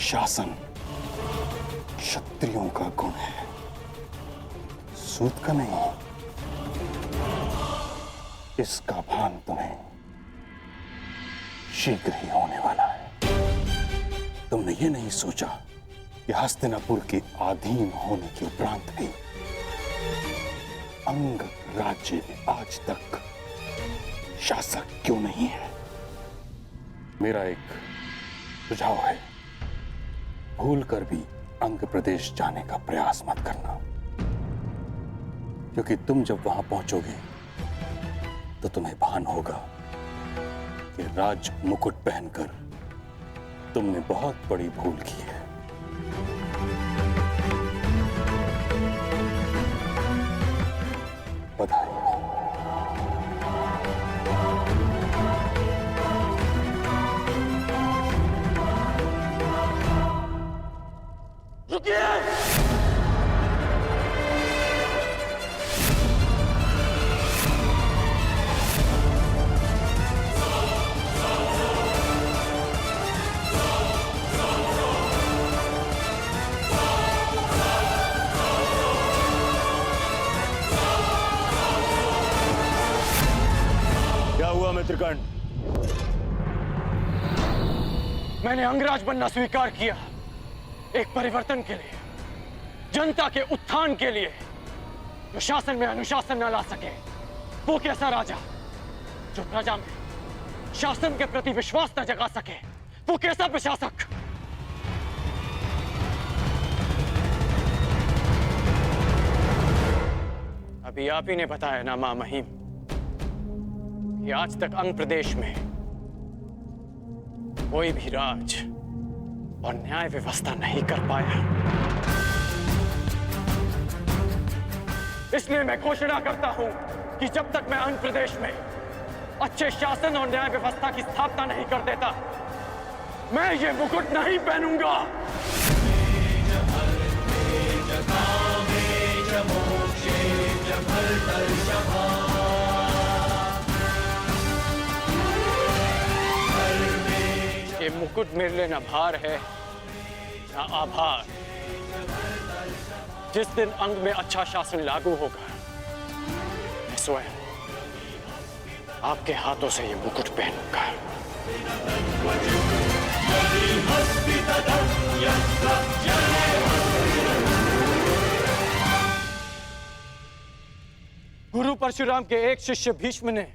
शासन क्षत्रियों का गुण है, सूत का नहीं। इसका भान तुम्हें शीघ्र ही होने वाला है। तुमने ये नहीं सोचा कि हस्तिनापुर के अधीन होने के उपरांत भी अंग राज्य में आज तक शासक क्यों नहीं है। मेरा एक सुझाव है, भूल कर भी अंग प्रदेश जाने का प्रयास मत करना, क्योंकि तुम जब वहां पहुंचोगे तो तुम्हें भान होगा कि राज मुकुट पहनकर तुमने बहुत बड़ी भूल की है। बधाई। रुकिए! क्या हुआ मित्रगण? मैंने अंगराज बनना स्वीकार किया, एक परिवर्तन के लिए, जनता के उत्थान के लिए, जो शासन में अनुशासन न ला सके। वो कैसा राजा जो प्रजा में शासन के प्रति विश्वास न जगा सके? वो कैसा प्रशासक? अभी आप ही ने बताया ना मां महिम कि आज तक अंग प्रदेश में कोई भी राज और न्याय व्यवस्था नहीं कर पाया। इसलिए मैं घोषणा करता हूं कि जब तक मैं अंग प्रदेश में अच्छे शासन और न्याय व्यवस्था की स्थापना नहीं कर देता, मैं ये मुकुट नहीं पहनूंगा। ये मुकुट मेरे लिए न भार है न आभार। जिस दिन अंग में अच्छा शासन लागू होगा, मैं स्वयं आपके हाथों से ये मुकुट पहनूंगा। गुरु परशुराम के एक शिष्य भीष्म ने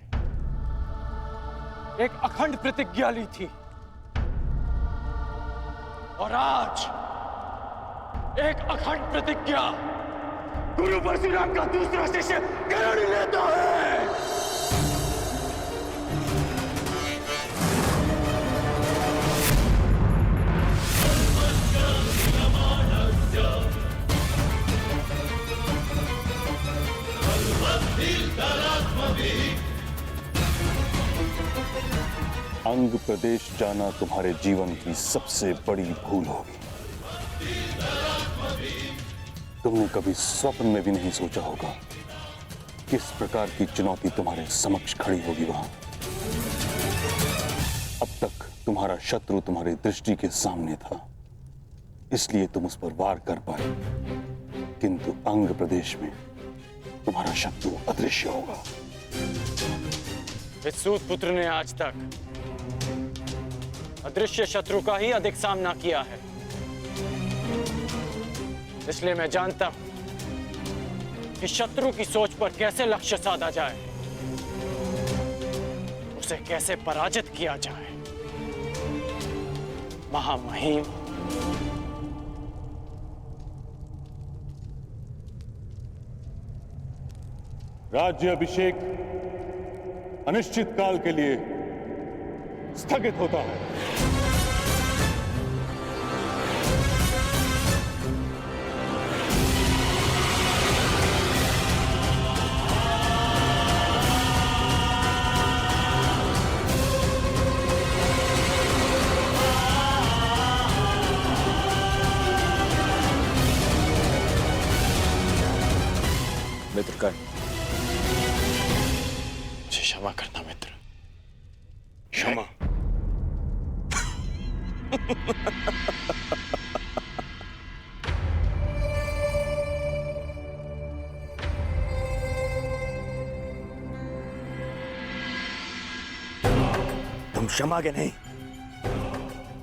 एक अखंड प्रतिज्ञा ली थी, और आज एक अखंड प्रतिज्ञा गुरु परशुराम का दूसरा शिष्य कर्ण लेता है। अंग प्रदेश जाना तुम्हारे जीवन की सबसे बड़ी भूल होगी। तुमने कभी स्वप्न में भी नहीं सोचा होगा किस प्रकार की चुनौती तुम्हारे समक्ष खड़ी होगी वहां। अब तक तुम्हारा शत्रु तुम्हारी दृष्टि के सामने था, इसलिए तुम उस पर वार कर पाए, किंतु अंग प्रदेश में तुम्हारा शत्रु अदृश्य होगा। इस सूत पुत्र ने आज तक अदृश्य शत्रु का ही अधिक सामना किया है, इसलिए मैं जानता हूं कि शत्रु की सोच पर कैसे लक्ष्य साधा जाए, उसे कैसे पराजित किया जाए। महामहिम, राज्य अभिषेक अनिश्चित काल के लिए स्थगित होता है। मित्रगण, मुझे क्षमा करना मित्र, क्षमा। क्षमा के नहीं,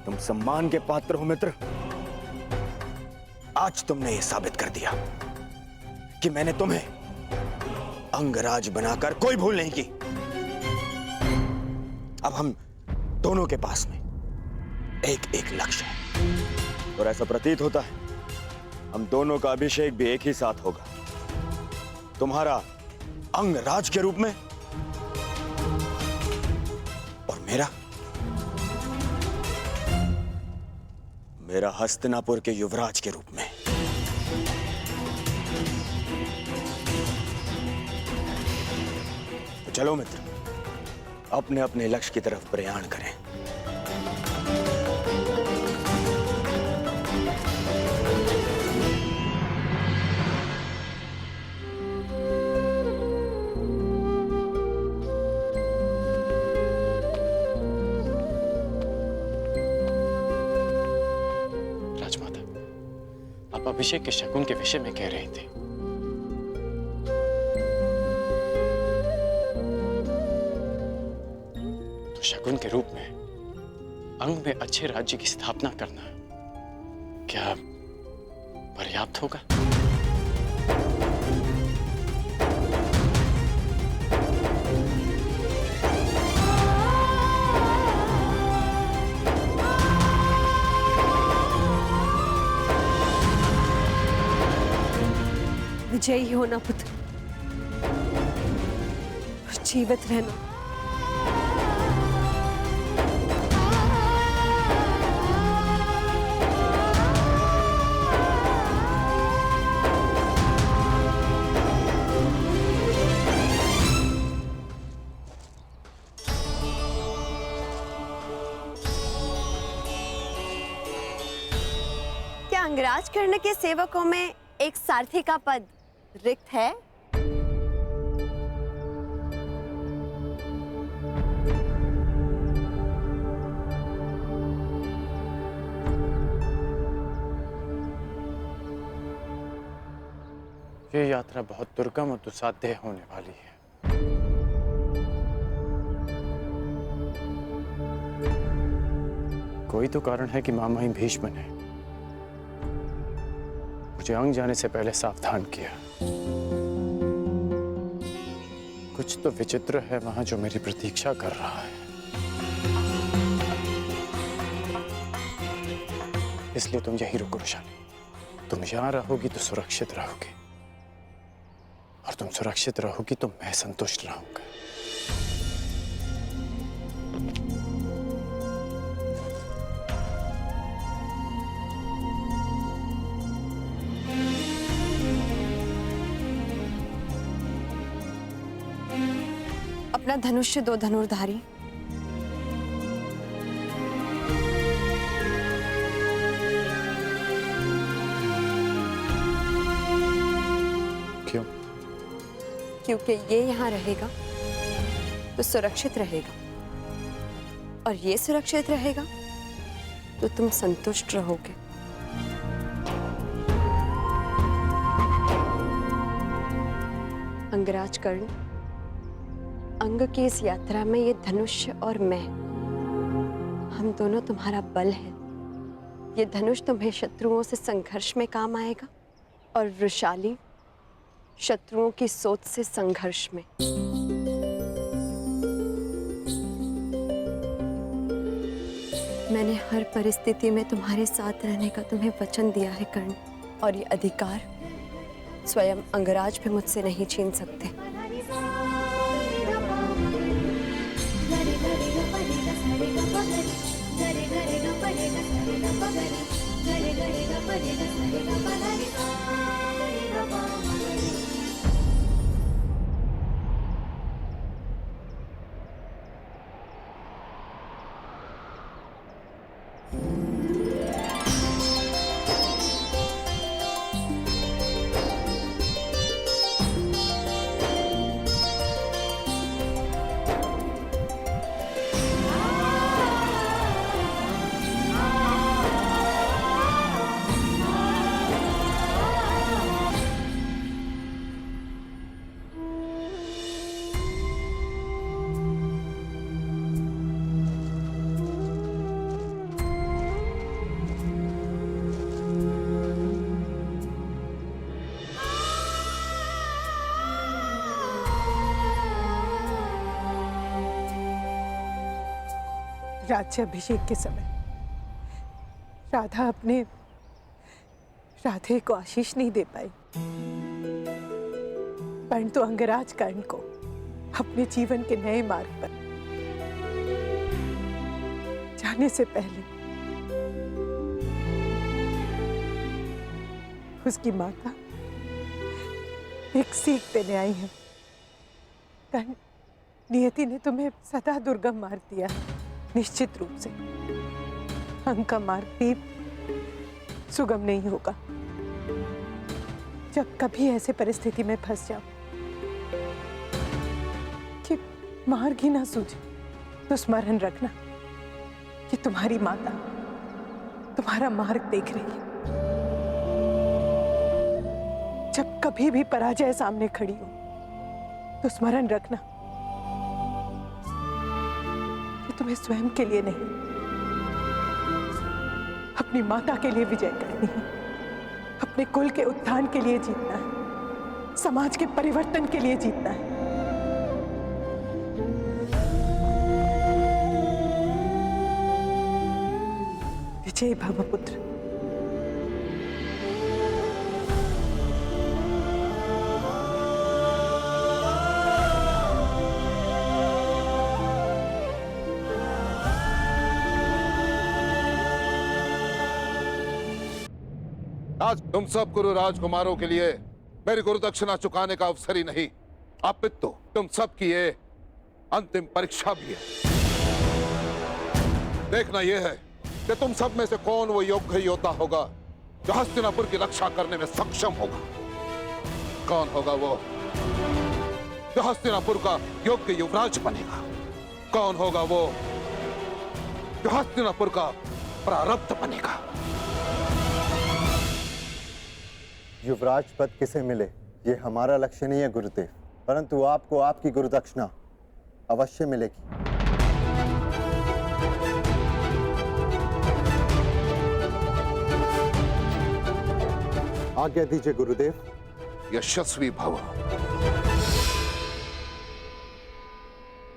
तुम सम्मान के पात्र हो मित्र। आज तुमने यह साबित कर दिया कि मैंने तुम्हें अंगराज बनाकर कोई भूल नहीं की। अब हम दोनों के पास में एक एक लक्ष्य है और ऐसा प्रतीत होता है हम दोनों का अभिषेक भी एक ही साथ होगा, तुम्हारा अंगराज के रूप में और मेरा हस्तिनापुर के युवराज के रूप में। तो चलो मित्र, अपने अपने लक्ष्य की तरफ प्रयाण करें। राजमाता, आप अभिषेक के शकुन के विषय में कह रहे थे। तो शकुन के रूप में अंग में अच्छे राज्य की स्थापना करना क्या पर्याप्त होगा? विजयी होना पुत्र, जीवित रहना। क्या अंगराज कर्ण के सेवकों में एक सारथी का पद रिक्त है? ये यात्रा बहुत दुर्गम और दुस्साध्य होने वाली है। कोई तो कारण है कि मामा ही भीष्म ने मुझे अंग जाने से पहले सावधान किया। कुछ तो विचित्र है वहां जो मेरी प्रतीक्षा कर रहा है। इसलिए तुम यही रुको रुशाली। तुम यहां रहोगी तो सुरक्षित रहोगी, और तुम सुरक्षित रहोगी तो मैं संतुष्ट रहूंगा। अपना धनुष्य दो धनुर्धारी। क्यों? क्योंकि ये यहाँ रहेगा तो सुरक्षित रहेगा, और ये सुरक्षित रहेगा तो तुम संतुष्ट रहोगे। अंगराज कर्ण, अंग की इस यात्रा में ये धनुष और मैं, हम दोनों तुम्हारा बल है। ये धनुष तुम्हें शत्रुओं से संघर्ष में काम आएगा, और वृषाली शत्रुओं की सोच से संघर्ष में। मैंने हर परिस्थिति में तुम्हारे साथ रहने का तुम्हें वचन दिया है कर्ण, और ये अधिकार स्वयं अंगराज भी मुझसे नहीं छीन सकते। राज्याभिषेक के समय राधा अपने राधे को आशीष नहीं दे पाई, परंतु अंगराज कर्ण को अपने जीवन के नए मार्ग पर जाने से पहले उसकी माता एक सीख देने आई है। कर्ण, नियति ने तुम्हें सदा दुर्गम मार्ग दिया, निश्चित रूप से अंग का मार्ग भी सुगम नहीं होगा। जब कभी ऐसे परिस्थिति में फंस जाओ कि मार्ग ही ना सूझे, तो स्मरण रखना कि तुम्हारी माता तुम्हारा मार्ग देख रही है। जब कभी भी पराजय सामने खड़ी हो तो स्मरण रखना कि तुम्हें स्वयं के लिए नहीं, अपनी माता के लिए विजय करनी है, अपने कुल के उत्थान के लिए जीतना है, समाज के परिवर्तन के लिए जीतना है। विजय भव पुत्र। आज तुम सब गुरु राजकुमारों के लिए मेरी गुरु दक्षिणा चुकाने का अवसर ही नहीं, अपितु तुम सब की ये अंतिम परीक्षा भी है। देखना यह है कि तुम सब में से कौन वो योग्य योद्धा होगा जो हस्तिनापुर की रक्षा करने में सक्षम होगा। कौन होगा वो जो हस्तिनापुर का योग्य युवराज बनेगा। कौन होगा वो जो हस्तिनापुर का प्रारब्ध बनेगा। युवराज पद किसे मिले ये हमारा लक्ष्य नहीं है गुरुदेव, परंतु आपको आपकी गुरुदक्षिणा अवश्य मिलेगी। आज्ञा दीजिए गुरुदेव। यशस्वी भव,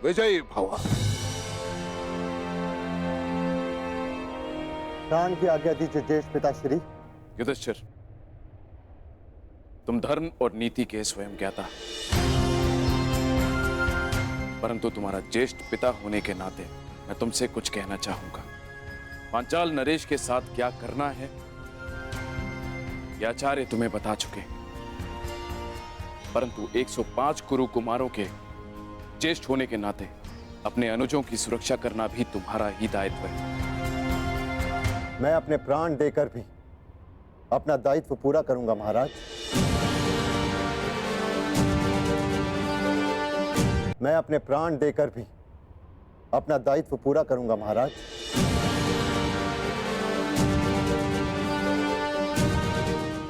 विजयी भव। प्राण की आज्ञा दीजिए ज्येष्ठ पिताश्री। युधिष्ठिर, तुम धर्म और नीति के स्वयं ज्ञाता, परंतु तुम्हारा ज्येष्ठ पिता होने के नाते मैं तुमसे कुछ कहना चाहूंगा। पांचाल नरेश के साथ क्या करना है ये आचार्य तुम्हें बता चुके, परंतु 105 कुरु कुमारों के ज्येष्ठ होने के नाते अपने अनुजों की सुरक्षा करना भी तुम्हारा ही दायित्व है। मैं अपने प्राण देकर भी अपना दायित्व पूरा करूंगा महाराज। मैं अपने प्राण देकर भी अपना दायित्व पूरा करूंगा महाराज।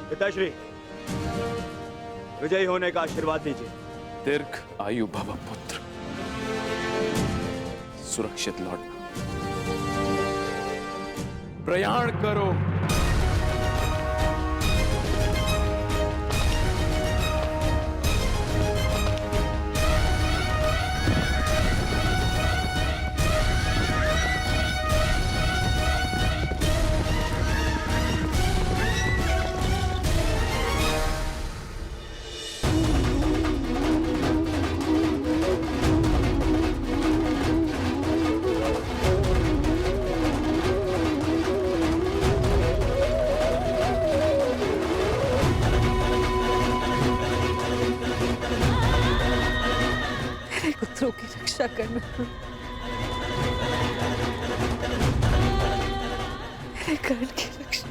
पिताश्री, विजयी होने का आशीर्वाद दीजिए। दीर्घ आयु भव पुत्र, सुरक्षित लौटना। प्रयाण करो। पुत्रों की रक्षा करना, मेरे कर्ण की रक्षा।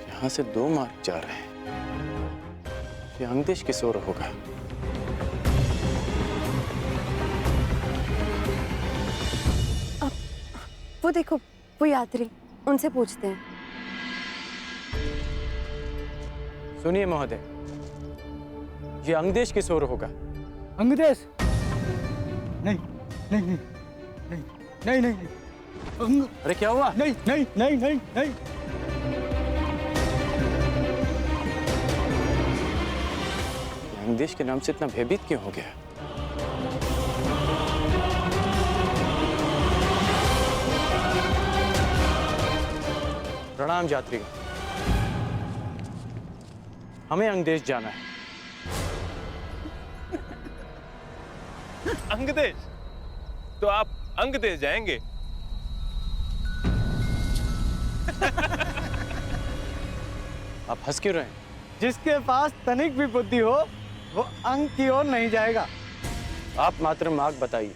यहां से 2 मार्ग जा रहे हैं। ये अंगदेश किस ओर होगा? वो देखो, वो यात्री, उनसे पूछते हैं। सुनिए महोदय, ये अंगदेश किस ओर होगा? अंगदेश? नहीं नहीं नहीं नहीं नहीं नहीं अरे क्या हुआ? नहीं नहीं नहीं नहीं नहीं अंगदेश के नाम से इतना भयभीत क्यों हो गया? प्रणाम यात्रीगण, हमें अंगदेश जाना है। अंगदेश? तो आप अंगदेश जाएंगे? आप हंस क्यों रहे हैं? जिसके पास तनिक भी बुद्धि हो वो अंग की ओर नहीं जाएगा। आप मात्र मार्ग बताइए,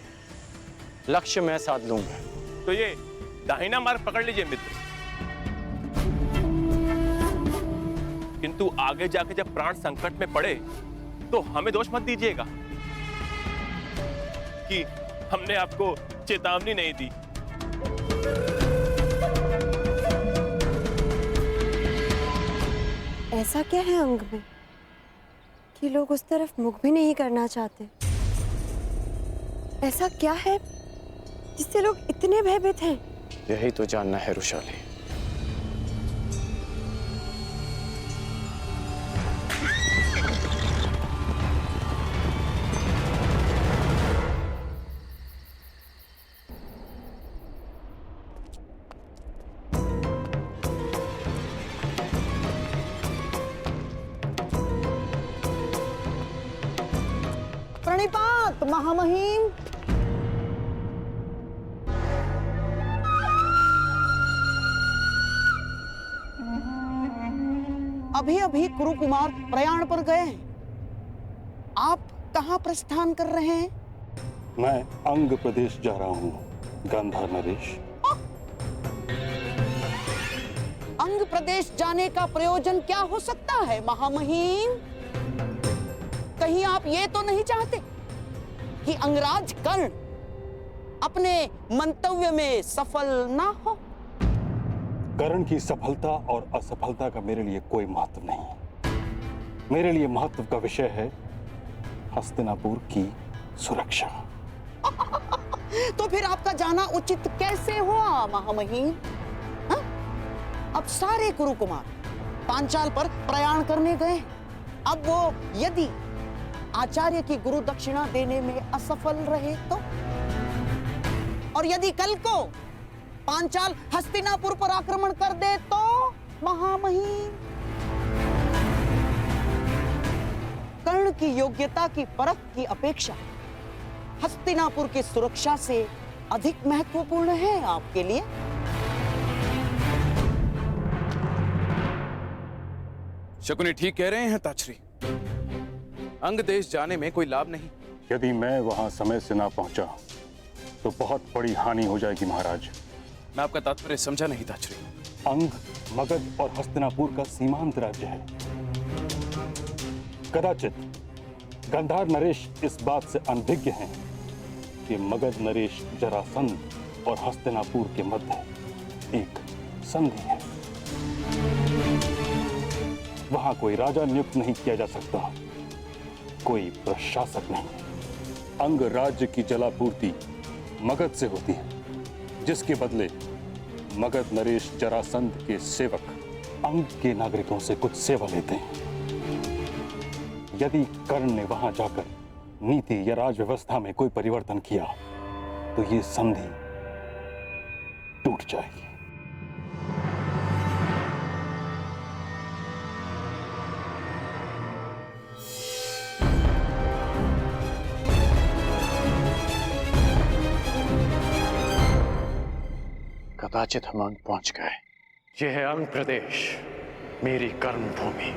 लक्ष्य मैं साध लूंगा। तो ये दाहिना मार्ग पकड़ लीजिए मित्र, किंतु आगे जाके जब प्राण संकट में पड़े तो हमें दोष मत दीजिएगा कि हमने आपको चेतावनी नहीं दी। ऐसा क्या है अंग में कि लोग उस तरफ मुख भी नहीं करना चाहते? ऐसा क्या है जिससे लोग इतने भयभीत हैं? यही तो जानना है रुशाली। प्रणिपात महामहिम। अभी अभी कुरु कुमार प्रयाण पर गए हैं। आप कहाँ प्रस्थान कर रहे हैं? मैं अंग प्रदेश जा रहा हूँ, गांधार नरेश। अंग प्रदेश जाने का प्रयोजन क्या हो सकता है महामहिम? कहीं आप ये तो नहीं चाहते कि अंगराज कर्ण अपने मंतव्य में सफल ना हो? कर्ण की सफलता और असफलता का मेरे लिए कोई महत्व नहीं। मेरे लिए महत्व का विषय है हस्तिनापुर की सुरक्षा। तो फिर आपका जाना उचित कैसे हुआ महामहिम? हाँ? अब सारे कुरु कुमार पांचाल पर प्रयाण करने गए। अब वो यदि आचार्य की गुरु दक्षिणा देने में असफल रहे तो, और यदि कल को पांचाल हस्तिनापुर पर आक्रमण कर दे तो महामहिम? कर्ण की योग्यता की परख की अपेक्षा हस्तिनापुर की सुरक्षा से अधिक महत्वपूर्ण है आपके लिए? शकुनी ठीक कह रहे हैं ताछरी। अंग देश जाने में कोई लाभ नहीं। यदि मैं वहां समय से ना पहुंचा तो बहुत बड़ी हानि हो जाएगी महाराज। मैं आपका तात्पर्य समझा नहीं ताछरी। अंग, मगध और हस्तिनापुर का सीमांत राज्य है। कदाचित गांधार नरेश इस बात से अनभिज्ञ हैं कि मगध नरेश जरासंध और हस्तिनापुर के मध्य एक संधि है। वहां कोई राजा नियुक्त नहीं किया जा सकता, कोई प्रशासक नहीं। अंग राज्य की जलापूर्ति मगध से होती है, जिसके बदले मगध नरेश जरासंध के सेवक अंग के नागरिकों से कुछ सेवा लेते हैं। यदि कर्ण ने वहां जाकर नीति या राज व्यवस्था में कोई परिवर्तन किया तो ये संधि टूट जाएगी। कदाचित हम अंग पहुंच गए। यह है अंग प्रदेश, मेरी कर्म भूमि।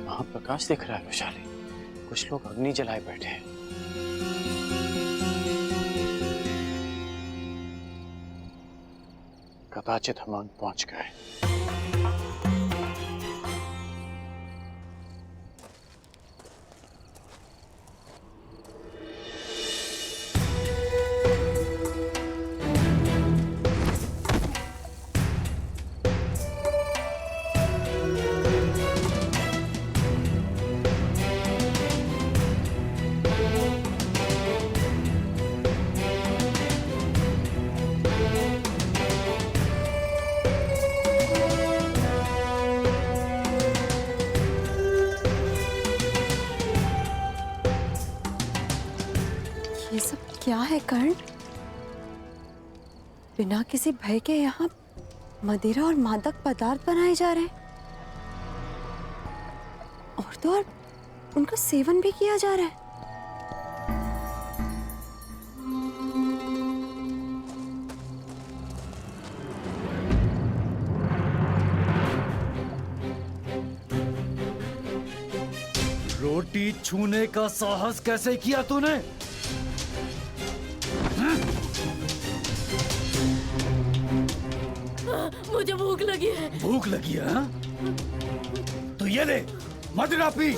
वहां प्रकाश दिख रहा है विशाली। कुछ लोग अग्नि जलाए बैठे हैं। कदाचित हम अंग पहुंच गए। क्या है कर्ण? बिना किसी भय के यहाँ मदिरा और मादक पदार्थ बनाए जा रहे हैं और तो और उनका सेवन भी किया जा रहा है। रोटी छूने का साहस कैसे किया तूने? मुझे भूख लगी है। भूख लगी है हाँ? तो ये ले मदिरा पी।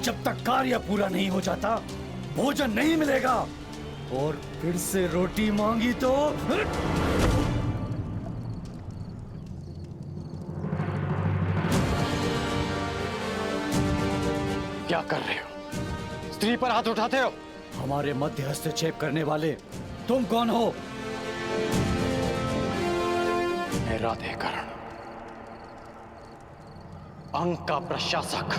जब तक कार्य पूरा नहीं हो जाता भोजन नहीं मिलेगा। और फिर से रोटी मांगी तो क्या कर रहे हो? स्त्री पर हाथ उठाते हो? हमारे मध्य हस्तक्षेप करने वाले तुम कौन हो? मैं राधेकरण, अंक का प्रशासक।